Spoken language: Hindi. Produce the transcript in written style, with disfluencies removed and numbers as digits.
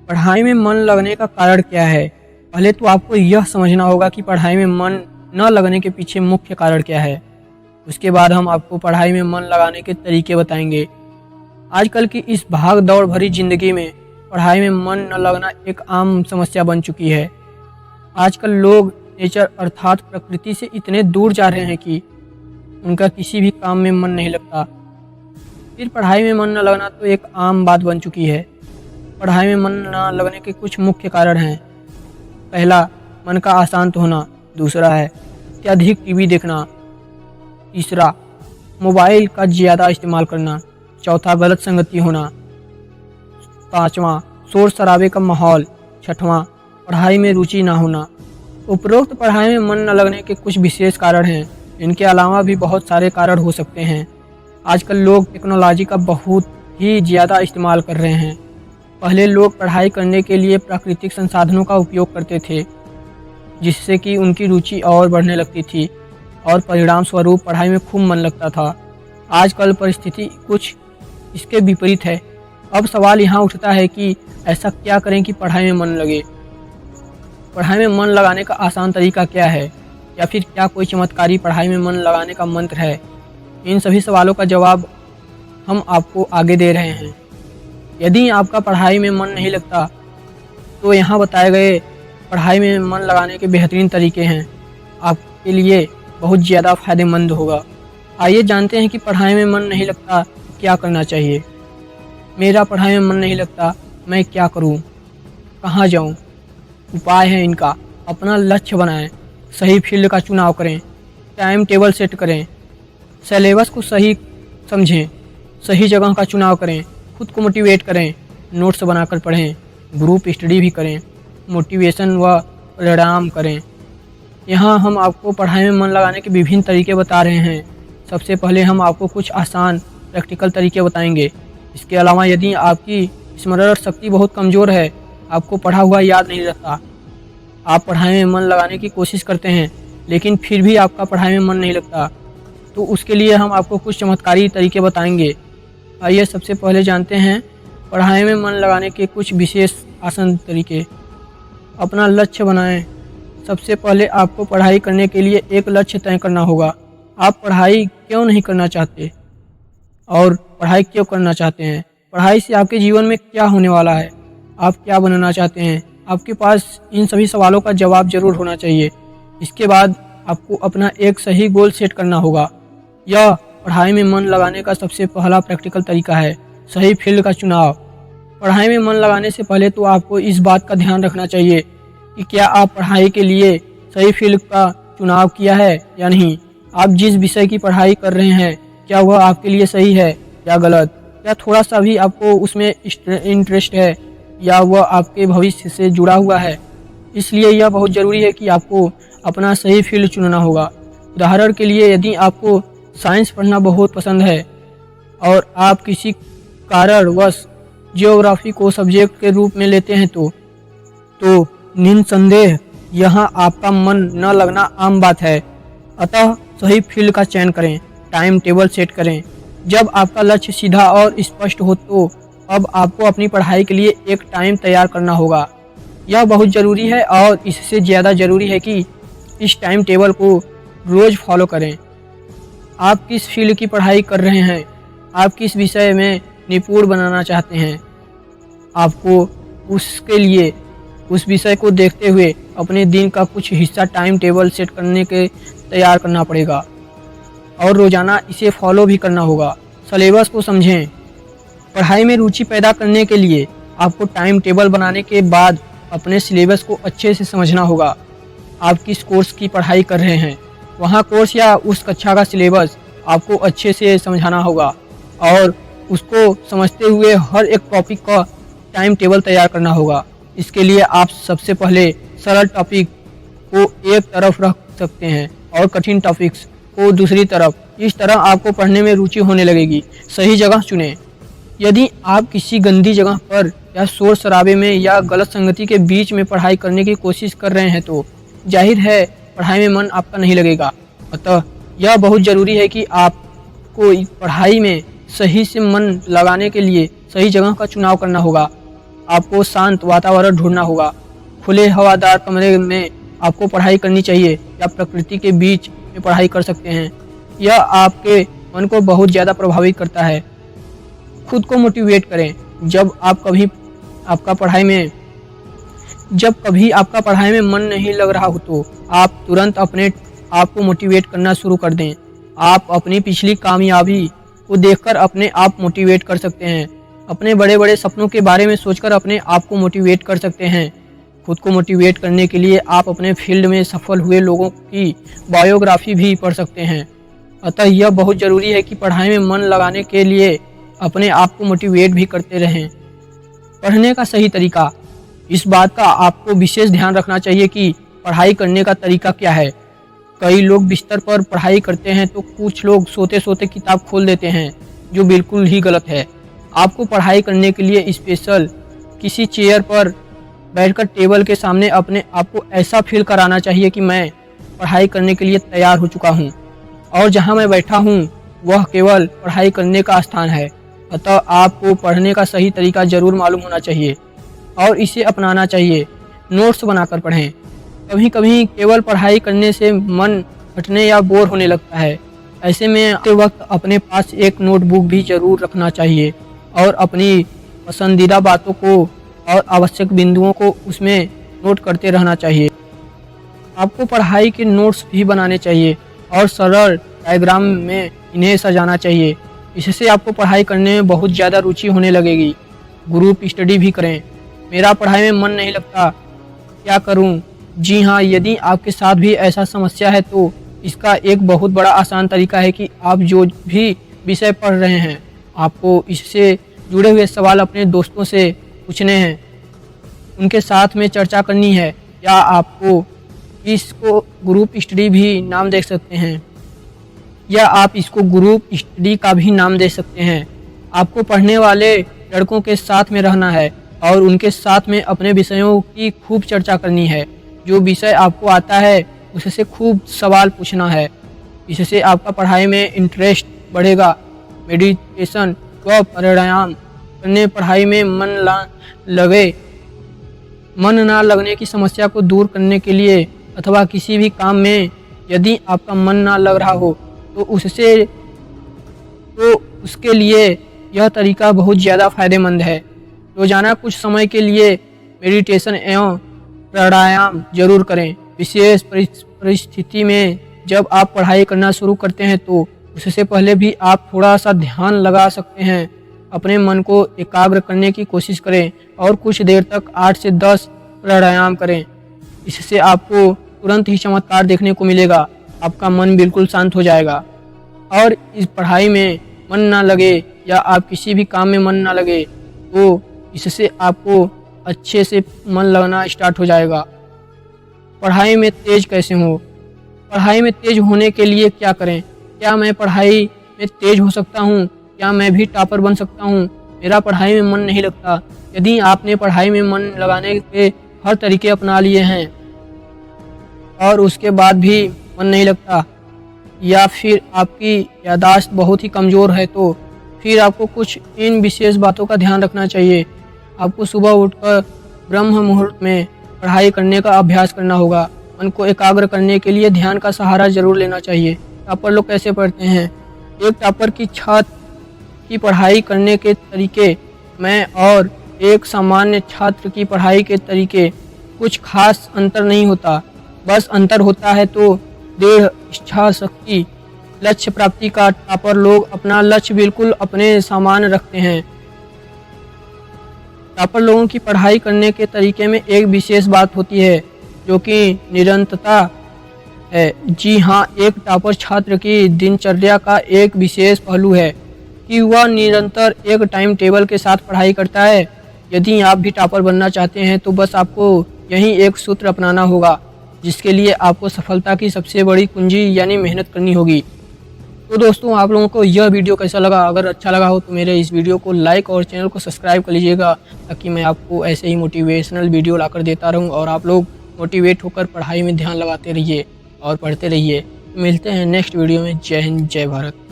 पढ़ाई में मन लगने का कारण क्या है? पहले तो आपको यह समझना होगा कि पढ़ाई में मन न लगने के पीछे मुख्य कारण क्या है। उसके बाद हम आपको पढ़ाई में मन लगाने के तरीके बताएंगे। आजकल की इस भाग दौड़ भरी जिंदगी में पढ़ाई में मन न लगना एक आम समस्या बन चुकी है। आजकल लोग नेचर अर्थात प्रकृति से इतने दूर जा रहे हैं कि उनका किसी भी काम में मन नहीं लगता। फिर पढ़ाई में मन न लगना तो एक आम बात बन चुकी है। पढ़ाई में मन न लगने के कुछ मुख्य कारण हैं। पहला, मन का अशांत होना। दूसरा है अत्यधिक टीवी देखना। तीसरा, मोबाइल का ज़्यादा इस्तेमाल करना। चौथा, गलत संगति होना। पाँचवा, शोर शराबे का माहौल। छठवां, पढ़ाई में रुचि ना होना। उपरोक्त पढ़ाई में मन न लगने के कुछ विशेष कारण हैं। इनके अलावा भी बहुत सारे कारण हो सकते हैं। आजकल लोग टेक्नोलॉजी का बहुत ही ज़्यादा इस्तेमाल कर रहे हैं। पहले लोग पढ़ाई करने के लिए प्राकृतिक संसाधनों का उपयोग करते थे, जिससे कि उनकी रुचि और बढ़ने लगती थी और परिणाम स्वरूप पढ़ाई में खूब मन लगता था। आजकल परिस्थिति कुछ इसके विपरीत है। अब सवाल यहाँ उठता है कि ऐसा क्या करें कि पढ़ाई में मन लगे। पढ़ाई में मन लगाने का आसान तरीका क्या है, या फिर क्या कोई चमत्कारी पढ़ाई में मन लगाने का मंत्र है? इन सभी सवालों का जवाब हम आपको आगे दे रहे हैं। यदि आपका पढ़ाई में मन नहीं लगता तो यहाँ बताए गए पढ़ाई में मन लगाने के बेहतरीन तरीके हैं, आपके लिए बहुत ज़्यादा फायदेमंद होगा। आइए जानते हैं कि पढ़ाई में मन नहीं लगता तो क्या करना चाहिए। मेरा पढ़ाई में मन नहीं लगता, मैं क्या करूँ, कहाँ जाऊँ? उपाय है इनका। अपना लक्ष्य बनाएं, सही फील्ड का चुनाव करें, टाइम टेबल सेट करें, सिलेबस को सही समझें, सही जगह का चुनाव करें, खुद को मोटिवेट करें, नोट्स बनाकर पढ़ें, ग्रुप स्टडी भी करें, मोटिवेशन व परिणाम करें। यहाँ हम आपको पढ़ाई में मन लगाने के विभिन्न तरीके बता रहे हैं। सबसे पहले हम आपको कुछ आसान प्रैक्टिकल तरीके बताएंगे। इसके अलावा यदि आपकी स्मरण शक्ति बहुत कमज़ोर है, आपको पढ़ा हुआ याद नहीं रहता, आप पढ़ाई में मन लगाने की कोशिश करते हैं लेकिन फिर भी आपका पढ़ाई में मन नहीं लगता, तो उसके लिए हम आपको कुछ चमत्कारी तरीके बताएंगे। आइए सबसे पहले जानते हैं पढ़ाई में मन लगाने के कुछ विशेष आसान तरीके। अपना लक्ष्य बनाएं। सबसे पहले आपको पढ़ाई करने के लिए एक लक्ष्य तय करना होगा। आप पढ़ाई क्यों नहीं करना चाहते और पढ़ाई क्यों करना चाहते हैं? पढ़ाई से आपके जीवन में क्या होने वाला है? आप क्या बनना चाहते हैं? आपके पास इन सभी सवालों का जवाब जरूर होना चाहिए। इसके बाद आपको अपना एक सही गोल सेट करना होगा। यह पढ़ाई में मन लगाने का सबसे पहला प्रैक्टिकल तरीका है, सही फील्ड का चुनाव। पढ़ाई में मन लगाने से पहले तो आपको इस बात का ध्यान रखना चाहिए कि क्या आप पढ़ाई के लिए सही फील्ड का चुनाव किया है या नहीं। आप जिस विषय की पढ़ाई कर रहे हैं, क्या वह आपके लिए सही है या गलत? क्या थोड़ा सा भी आपको उसमें इंटरेस्ट है या वह आपके भविष्य से जुड़ा हुआ है? इसलिए यह बहुत ज़रूरी है कि आपको अपना सही फील्ड चुनना होगा। उदाहरण के लिए, यदि आपको साइंस पढ़ना बहुत पसंद है और आप किसी कारणवश जियोग्राफी को सब्जेक्ट के रूप में लेते हैं तो निस्संदेह यहाँ आपका मन न लगना आम बात है। अतः सही फील्ड का चयन करें, टाइम टेबल सेट करें। जब आपका लक्ष्य सीधा और स्पष्ट हो तो अब आपको अपनी पढ़ाई के लिए एक टाइम तैयार करना होगा। यह बहुत ज़रूरी है और इससे ज़्यादा ज़रूरी है कि इस टाइम टेबल को रोज़ फॉलो करें। आप किस फील्ड की पढ़ाई कर रहे हैं? आप किस विषय में निपुण बनाना चाहते हैं? आपको उसके लिए उस विषय को देखते हुए अपने दिन का कुछ हिस्सा टाइम टेबल सेट करने के तैयार करना पड़ेगा और रोज़ाना इसे फॉलो भी करना होगा। सिलेबस को समझें। पढ़ाई में रुचि पैदा करने के लिए आपको टाइम टेबल बनाने के बाद अपने सिलेबस को अच्छे से समझना होगा। आप किस कोर्स की पढ़ाई कर रहे हैं, वहाँ कोर्स या उस कक्षा का सिलेबस आपको अच्छे से समझाना होगा और उसको समझते हुए हर एक टॉपिक का टाइम टेबल तैयार करना होगा। इसके लिए आप सबसे पहले सरल टॉपिक को एक तरफ रख सकते हैं और कठिन टॉपिक्स को दूसरी तरफ। इस तरह आपको पढ़ने में रुचि होने लगेगी। सही जगह चुनें। यदि आप किसी गंदी जगह पर या शोर शराबे में या गलत संगति के बीच में पढ़ाई करने की कोशिश कर रहे हैं तो जाहिर है पढ़ाई में मन आपका नहीं लगेगा। अतः यह बहुत ज़रूरी है कि आपको पढ़ाई में सही से मन लगाने के लिए सही जगह का चुनाव करना होगा। आपको शांत वातावरण ढूंढना होगा। खुले हवादार कमरे में आपको पढ़ाई करनी चाहिए या प्रकृति के बीच में पढ़ाई कर सकते हैं। यह आपके मन को बहुत ज़्यादा प्रभावित करता है। खुद को मोटिवेट करें। जब कभी आपका पढ़ाई में मन नहीं लग रहा हो तो आप तुरंत अपने आप को मोटिवेट करना शुरू कर दें। आप अपनी पिछली कामयाबी को देखकर अपने आप मोटिवेट कर सकते हैं। अपने बड़े बड़े सपनों के बारे में सोचकर अपने आप को मोटिवेट कर सकते हैं। खुद को मोटिवेट करने के लिए आप अपने फील्ड में सफल हुए लोगों की बायोग्राफी भी पढ़ सकते हैं। अतः यह बहुत ज़रूरी है कि पढ़ाई में मन लगाने के लिए अपने आप को मोटिवेट भी करते रहें। पढ़ने का सही तरीका। इस बात का आपको विशेष ध्यान रखना चाहिए कि पढ़ाई करने का तरीका क्या है। कई लोग बिस्तर पर पढ़ाई करते हैं तो कुछ लोग सोते सोते किताब खोल देते हैं, जो बिल्कुल ही गलत है। आपको पढ़ाई करने के लिए स्पेशल किसी चेयर पर बैठकर टेबल के सामने अपने आप को ऐसा फील कराना चाहिए कि मैं पढ़ाई करने के लिए तैयार हो चुका हूँ और जहाँ मैं बैठा हूँ वह केवल पढ़ाई करने का स्थान है। अतः आपको पढ़ने का सही तरीका जरूर मालूम होना चाहिए और इसे अपनाना चाहिए। नोट्स बनाकर पढ़ें। कभी कभी केवल पढ़ाई करने से मन हटने या बोर होने लगता है। ऐसे में आते वक्त अपने पास एक नोटबुक भी जरूर रखना चाहिए और अपनी पसंदीदा बातों को और आवश्यक बिंदुओं को उसमें नोट करते रहना चाहिए। आपको पढ़ाई के नोट्स भी बनाने चाहिए और सरल डायग्राम में इन्हें सजाना चाहिए। इससे आपको पढ़ाई करने में बहुत ज़्यादा रुचि होने लगेगी। ग्रुप स्टडी भी करें। मेरा पढ़ाई में मन नहीं लगता, क्या करूं? जी हाँ, यदि आपके साथ भी ऐसा समस्या है तो इसका एक बहुत बड़ा आसान तरीका है कि आप जो भी विषय पढ़ रहे हैं आपको इससे जुड़े हुए सवाल अपने दोस्तों से पूछने हैं, उनके साथ में चर्चा करनी है, या आपको इसको ग्रुप स्टडी भी नाम दे सकते हैं, या आप इसको ग्रुप स्टडी का भी नाम दे सकते हैं। आपको पढ़ने वाले लड़कों के साथ में रहना है और उनके साथ में अपने विषयों की खूब चर्चा करनी है। जो विषय आपको आता है उससे खूब सवाल पूछना है। इससे आपका पढ़ाई में इंटरेस्ट बढ़ेगा। मेडिटेशन व प्राणायाम करने पढ़ाई में मन ना लगने की समस्या को दूर करने के लिए अथवा किसी भी काम में यदि आपका मन ना लग रहा हो तो उसके लिए यह तरीका बहुत ज़्यादा फायदेमंद है। रोजाना कुछ समय के लिए मेडिटेशन एवं प्राणायाम जरूर करें। विशेष परिस्थिति में जब आप पढ़ाई करना शुरू करते हैं तो उससे पहले भी आप थोड़ा सा ध्यान लगा सकते हैं। अपने मन को एकाग्र करने की कोशिश करें और कुछ देर तक 8 से 10 प्राणायाम करें। इससे आपको तुरंत ही चमत्कार देखने को मिलेगा। आपका मन बिल्कुल शांत हो जाएगा और इस पढ़ाई में मन ना लगे या आप किसी भी काम में मन ना लगे तो इससे आपको अच्छे से मन लगना स्टार्ट हो जाएगा। पढ़ाई में तेज कैसे हो? पढ़ाई में तेज होने के लिए क्या करें? क्या मैं पढ़ाई में तेज हो सकता हूँ? क्या मैं भी टॉपर बन सकता हूँ? मेरा पढ़ाई में मन नहीं लगता। यदि आपने पढ़ाई में मन लगाने के हर तरीके अपना लिए हैं और उसके बाद भी मन नहीं लगता, या फिर आपकी याददाश्त बहुत ही कमज़ोर है, तो फिर आपको कुछ इन विशेष बातों का ध्यान रखना चाहिए। आपको सुबह उठकर ब्रह्म मुहूर्त में पढ़ाई करने का अभ्यास करना होगा। मन को एकाग्र करने के लिए ध्यान का सहारा जरूर लेना चाहिए। टॉपर लोग कैसे पढ़ते हैं? एक टॉपर की छात्र की पढ़ाई करने के तरीके में और एक सामान्य छात्र की पढ़ाई के तरीके कुछ खास अंतर नहीं होता। बस अंतर होता है तो दृढ़ इच्छा शक्ति, लक्ष्य प्राप्ति का। टॉपर लोग अपना लक्ष्य बिल्कुल अपने सामान्य रखते हैं। टॉपर लोगों की पढ़ाई करने के तरीके में एक विशेष बात होती है जो कि निरंतरता है। जी हाँ, एक टॉपर छात्र की दिनचर्या का एक विशेष पहलू है कि वह निरंतर एक टाइम टेबल के साथ पढ़ाई करता है। यदि आप भी टॉपर बनना चाहते हैं तो बस आपको यही एक सूत्र अपनाना होगा, जिसके लिए आपको सफलता की सबसे बड़ी कुंजी यानी मेहनत करनी होगी। तो दोस्तों, आप लोगों को यह वीडियो कैसा लगा? अगर अच्छा लगा हो तो मेरे इस वीडियो को लाइक और चैनल को सब्सक्राइब कर लीजिएगा, ताकि मैं आपको ऐसे ही मोटिवेशनल वीडियो लाकर देता रहूं और आप लोग मोटिवेट होकर पढ़ाई में ध्यान लगाते रहिए और पढ़ते रहिए। मिलते हैं नेक्स्ट वीडियो में। जय हिंद, जय भारत।